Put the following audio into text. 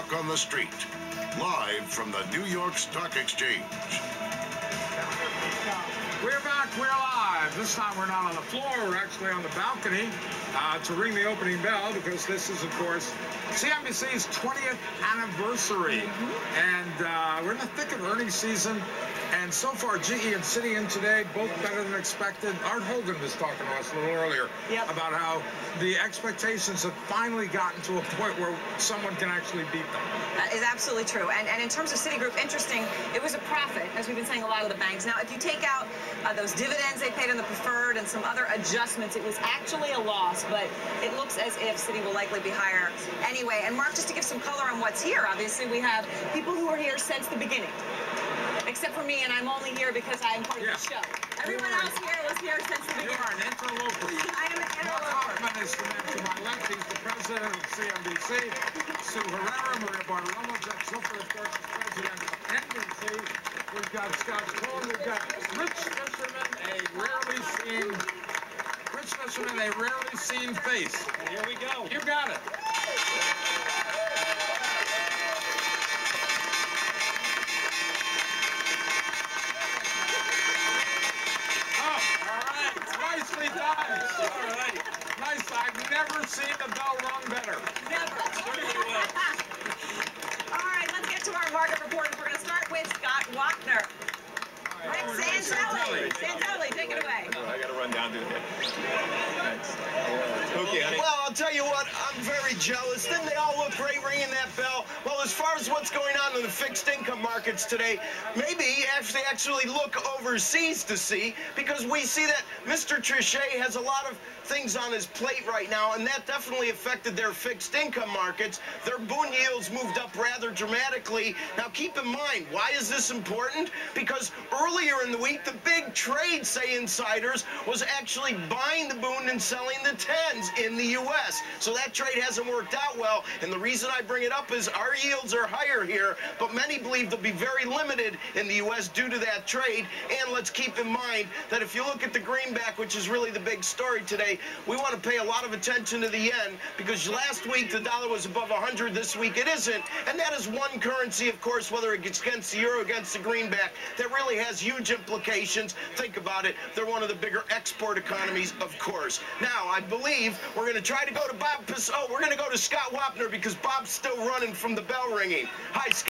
Talk on the Street, live from the New York Stock Exchange. We're back, we're live. This time we're not on the floor, we're actually on the balcony to ring the opening bell, because this is, of course, CNBC's 20th anniversary. And we're in the thick of earnings season. And so far, GE and Citi in today, both better than expected. Art Hogan was talking to us a little earlier about how the expectations have finally gotten to a point where someone can actually beat them. That is absolutely true. And in terms of Citigroup, interesting, it was a profit, as we've been saying a lot of the banks. Now, if you take out those dividends they paid on the preferred and some other adjustments, it was actually a loss, but it looks as if Citi will likely be higher anyway. And Mark, just to give some color on what's here, obviously we have people who are here since the beginning. Except for me, and I'm only here because I am part of the show. Everyone else here was here since the beginning. You are an interloper. I am an interloper. Mark Hoffman is the man to my left. He's the president of CNBC. Sue Herrera, Maria Bartiromo, Jeff Zucker, of course, is president of NBC. We've got Scott Cohen. We've got Rich Fisherman, a rarely seen face. And here we go. You got it. Nicely done. All right. Nice. I've never seen the bell rung better. Never. All right, let's get to our market reporters. We're going to start with Scott Wapner. Rick Santelli. Santelli, take it away. I got to run down to it. Thanks. Okay, honey. Well, I'll tell you what, I'm very jealous. Didn't they all look great ringing that bell? Well, as far as what's going on in the fixed income markets today, maybe actually look overseas to see, because we see that Mr. Trichet has a lot of things on his plate right now, and that definitely affected their fixed income markets. Their bond yields moved up rather dramatically. Now, keep in mind, why is this important? Because earlier in the week, the big trade, say insiders, was actually buying the bond and selling the 10s in the U.S. So that trade hasn't worked out well, and the reason I bring it up is our yields are higher here, but many believe they'll be very limited in the U.S. due to that trade. And let's keep in mind that if you look at the greenback, which is really the big story today, we want to pay a lot of attention to the yen, because last week the dollar was above 100, this week it isn't, and that is one currency, of course, whether it gets against the euro, against the greenback, that really has huge implications. Think about it, they're one of the bigger export economies, of course. Now, I believe we're going to try to go to Bob Pissot. We're going to go to Scott Wapner, because Bob's still running from the bell ringing. Hi, Scott.